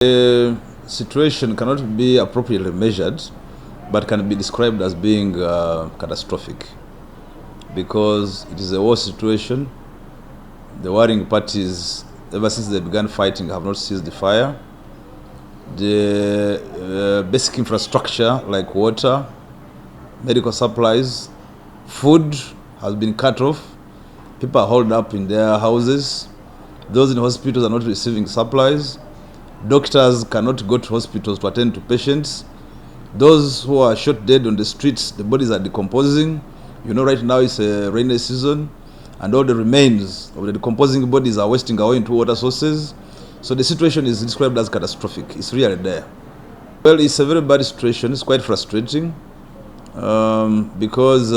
The situation cannot be appropriately measured, but can be described as being catastrophic, because it is a war situation. The warring parties, ever since they began fighting, have not ceased the fire. The basic infrastructure like water, medical supplies, food has been cut off. People are holed up in their houses. Those in hospitals are not receiving supplies. Doctors cannot go to hospitals to attend to patients. Those who are shot dead on the streets, the bodies are decomposing. You know, right now it's a rainy season, and all the remains of the decomposing bodies are wasting away into water sources. So the situation is described as catastrophic. It's really there. Well, it's a very bad situation. It's quite frustrating because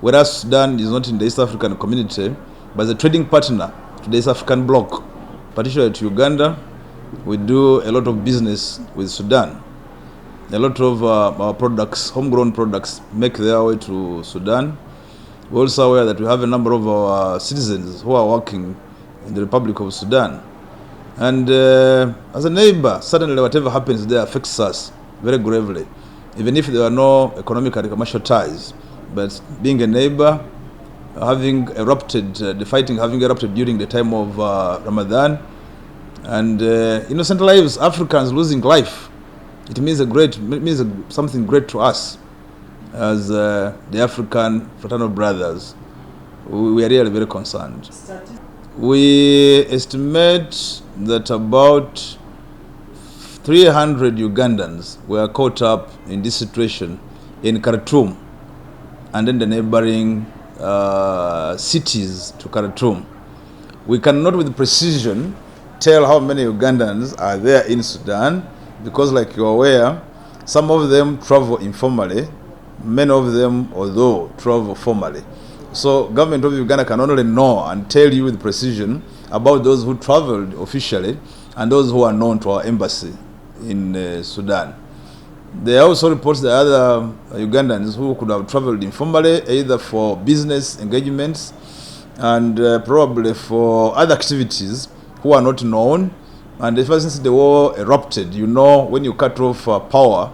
whereas Sudan is not in the East African community, but as a trading partner to the East African bloc, particularly to Uganda, we do a lot of business with Sudan. A lot of our products, homegrown products, make their way to Sudan. We're also aware that we have a number of our citizens who are working in the Republic of Sudan. And as a neighbor, suddenly whatever happens there affects us very gravely, even if there are no economic and commercial ties. But being a neighbor, having erupted, the fighting having erupted during the time of Ramadan, and innocent lives, Africans losing life, it means something great to us as the African fraternal brothers. We are really very concerned. We estimate that about 300 Ugandans were caught up in this situation in Khartoum and then the neighboring cities to Khartoum. We cannot with precision tell how many Ugandans are there in Sudan, because like you're aware, some of them travel informally, many of them, although, travel formally. So government of Uganda can only know and tell you with precision about those who traveled officially and those who are known to our embassy in Sudan. There are also reports that other Ugandans who could have traveled informally, either for business engagements and probably for other activities, who are not known. And ever since the war erupted, you know, when you cut off power,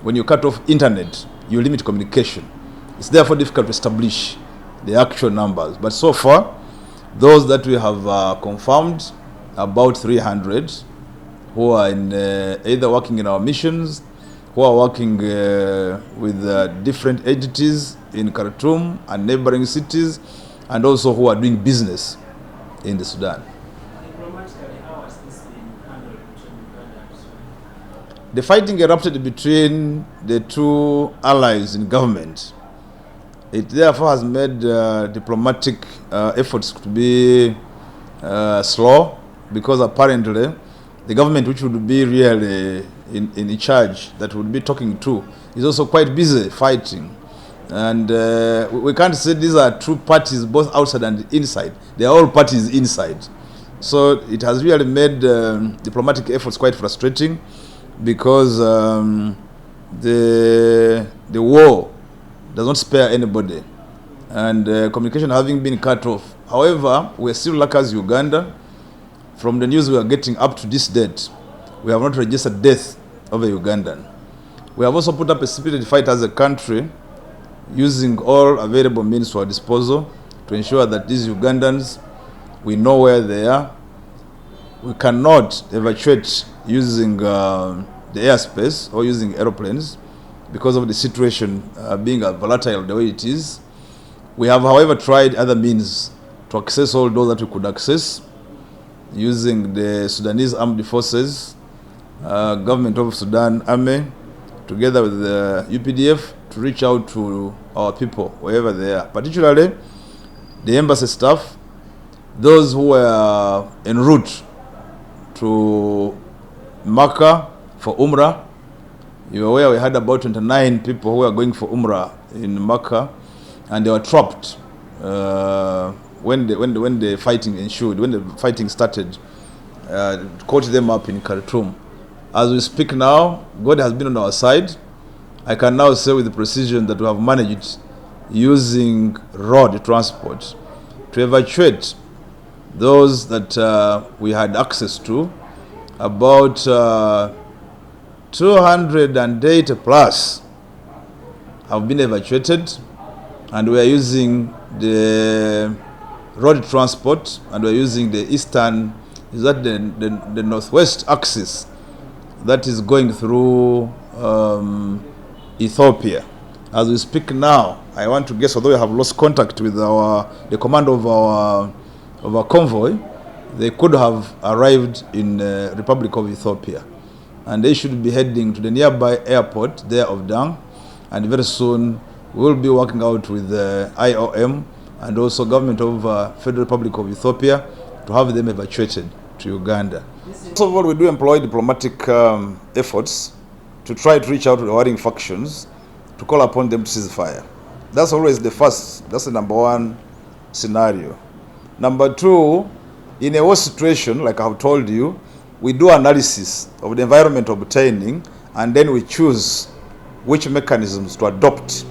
when you cut off internet, you limit communication. It's therefore difficult to establish the actual numbers. But so far, those that we have confirmed, about 300, who are in, either working in our missions, who are working with different entities in Khartoum and neighboring cities, and also who are doing business in the Sudan. The fighting erupted between the two allies in government. It therefore has made diplomatic efforts to be slow, because apparently the government, which would be really in charge, that would be talking to, is also quite busy fighting. And we can't say these are two parties, both outside and inside. They are all parties inside. So it has really made diplomatic efforts quite frustrating, because the war does not spare anybody, and communication having been cut off. However, we are still lucky as Uganda. From the news we are getting up to this date, we have not registered death of a Ugandan. We have also put up a spirited fight as a country, using all available means to our disposal to ensure that these Ugandans, we know where they are. We cannot evacuate using the airspace or using aeroplanes because of the situation being volatile the way it is. We have, however, tried other means to access all those that we could access, using the Sudanese Armed Forces, Government of Sudan Army, together with the UPDF, to reach out to our people wherever they are, particularly the embassy staff, those who were en route to Makkah for Umrah. You're aware we had about 29 people who were going for Umrah in Makkah, and they were trapped when the fighting ensued, when the fighting started. Caught them up in Khartoum. As we speak now, God has been on our side. I can now say with precision that we have managed, using road transport, to evacuate those that we had access to about 280 plus have been evacuated, and we are using the road transport, and we are using the eastern, is that the northwest axis that is going through Ethiopia. As we speak now, I want to guess, although we have lost contact with the command of our convoy, they could have arrived in Republic of Ethiopia, and they should be heading to the nearby airport there of Dang, and very soon we will be working out with the IOM and also government of Federal Republic of Ethiopia to have them evacuated to Uganda. First of all, we do employ diplomatic efforts to try to reach out to the warring factions to call upon them to cease fire. That's always that's the number one scenario. Number two, in a war situation, like I have told you, we do analysis of the environment obtaining, and then we choose which mechanisms to adopt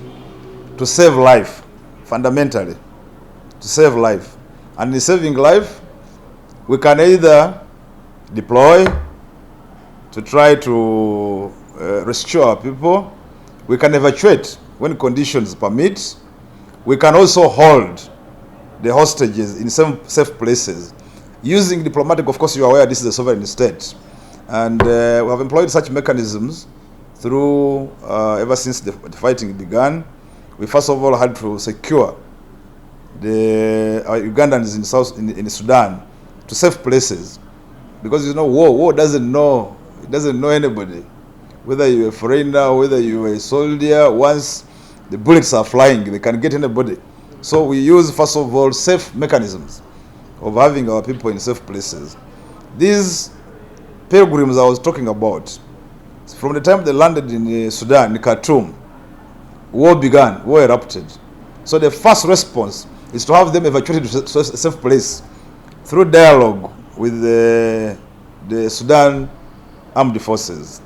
to save life, fundamentally, to save life. And in saving life, we can either deploy to try to rescue our people. We can evacuate when conditions permit. We can also hold the hostages in some safe places. Using diplomatic, of course, you are aware this is a sovereign state. And we have employed such mechanisms through, ever since the fighting began. We first of all had to secure the Ugandans in Sudan to safe places. Because war doesn't know anybody. Whether you're a foreigner, whether you're a soldier, once the bullets are flying, they can get anybody. So we use, first of all, safe mechanisms of having our people in safe places. These pilgrims I was talking about, from the time they landed in Sudan, in Khartoum, war began, war erupted. So the first response is to have them evacuated to a safe place through dialogue with the Sudan armed forces.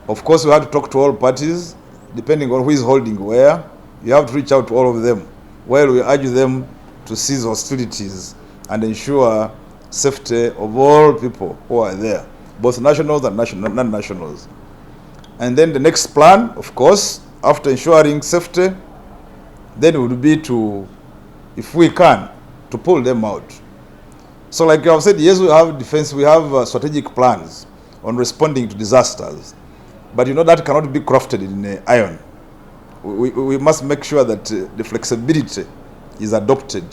Of course, we have to talk to all parties, depending on who is holding where. You have to reach out to all of them, while we urge them to cease hostilities and ensure safety of all people who are there, both nationals and non-nationals. And then the next plan, of course, after ensuring safety, then would be to, if we can, to pull them out. So like I have said, yes, we have defense, we have strategic plans on responding to disasters. But that cannot be crafted in iron. We must make sure that the flexibility is adopted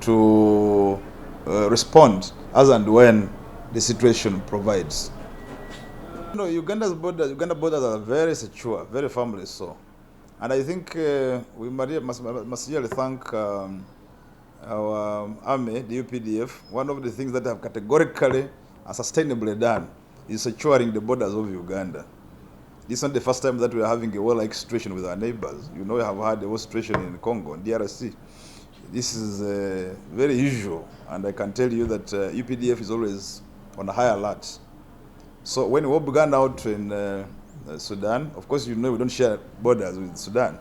to respond as and when the situation provides. Uganda borders are very secure, very firmly so. And I think we must really thank our army, the UPDF. One of the things that they have categorically and sustainably done is securing the borders of Uganda. This is not the first time that we are having a war-like situation with our neighbors. We have had a war situation in Congo, in DRC. This is very usual, and I can tell you that UPDF is always on a high alert. So when war began out in Sudan, of course, we don't share borders with Sudan.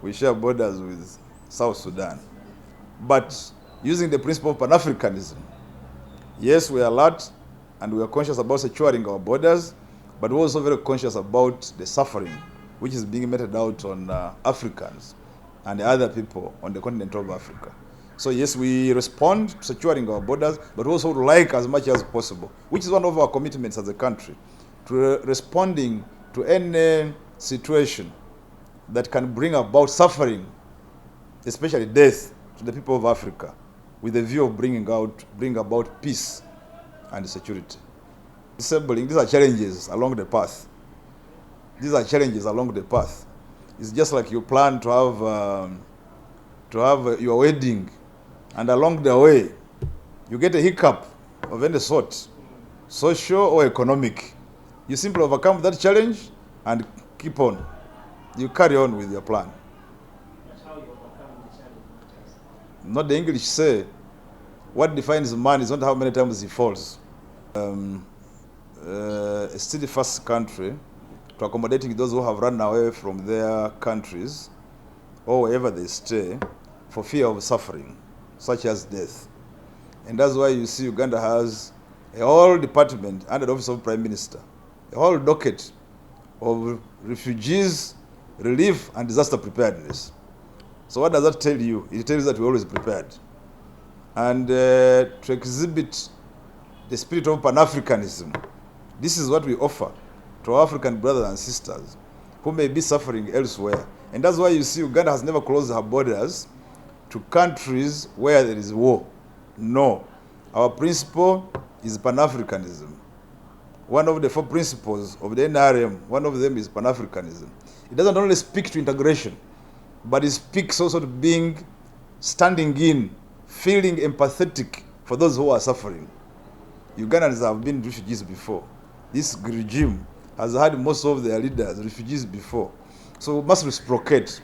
We share borders with South Sudan. But using the principle of Pan-Africanism, yes, we are alert and we are conscious about securing our borders, but we're also very conscious about the suffering which is being meted out on Africans and other people on the continent of Africa. So yes, we respond to securing our borders, but we also would like as much as possible, which is one of our commitments as a country, to responding to any situation that can bring about suffering, especially death, to the people of Africa, with the view of bring about peace and security. Disabling, these are challenges along the path. These are challenges along the path. It's just like you plan to have your wedding, and along the way, you get a hiccup of any sort, social or economic. You simply overcome that challenge and keep on. You carry on with your plan. That's how you overcome the challenge. Not the English say, what defines man is not how many times he falls. A steadfast country to accommodating those who have run away from their countries or wherever they stay for fear of suffering, such as death. And that's why you see Uganda has a whole department under the Office of Prime Minister, a whole docket of refugees, relief and disaster preparedness. So what does that tell you? It tells you that we're always prepared. And to exhibit the spirit of Pan-Africanism, this is what we offer to our African brothers and sisters who may be suffering elsewhere. And that's why you see Uganda has never closed her borders to countries where there is war. No. Our principle is Pan-Africanism. One of the 4 principles of the NRM, one of them is Pan-Africanism. It doesn't only speak to integration, but it speaks also to standing in, feeling empathetic for those who are suffering. Ugandans have been refugees before. This regime has had most of their leaders refugees before. So we must reciprocate.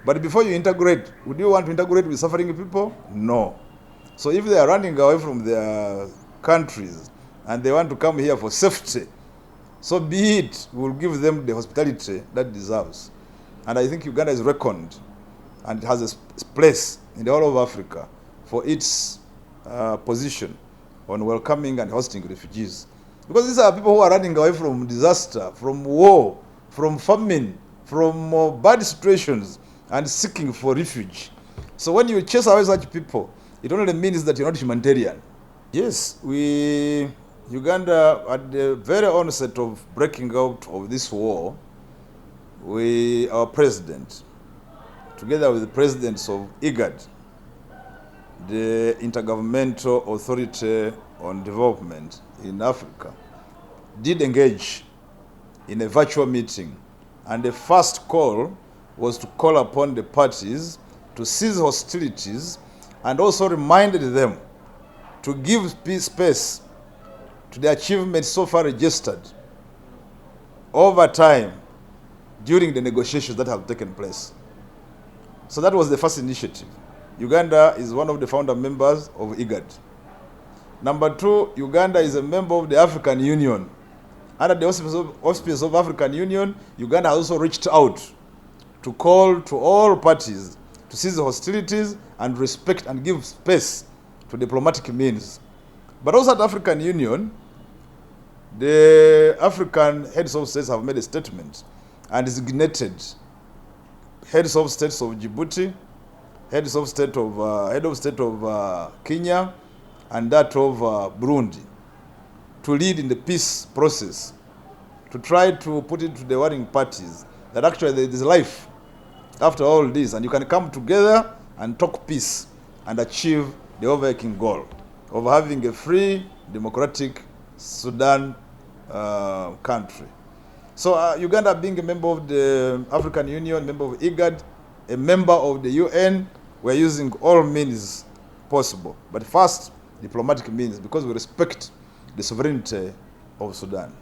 But before you integrate, would you want to integrate with suffering people? No. So if they are running away from their countries and they want to come here for safety, so be it, we will give them the hospitality that deserves. And I think Uganda is reckoned and it has a place in the whole of Africa for its position on welcoming and hosting refugees. Because these are people who are running away from disaster, from war, from famine, from bad situations, and seeking for refuge. So when you chase away such people, it only means that you're not humanitarian. Yes, Uganda, at the very onset of breaking out of this war, our president, together with the presidents of IGAD, the Intergovernmental Authority on Development in Africa, did engage in a virtual meeting. And the first call was to call upon the parties to cease hostilities and also reminded them to give space to the achievements so far registered over time during the negotiations that have taken place. So that was the first initiative. Uganda is one of the founder members of IGAD. Number 2, Uganda is a member of the African Union. Under the auspices of African Union, Uganda has also reached out to call to all parties to cease hostilities and respect and give space to diplomatic means. But also at African Union, the African heads of states have made a statement and designated heads of states of Djibouti, head of state of Kenya, and that of Burundi to lead in the peace process, to try to put it to the warring parties that actually there is life after all this, and you can come together and talk peace and achieve the overarching goal of having a free, democratic Sudan country. So Uganda being a member of the African Union, member of IGAD, a member of the UN, we're using all means possible. But first, diplomatic means, because we respect the sovereignty of Sudan.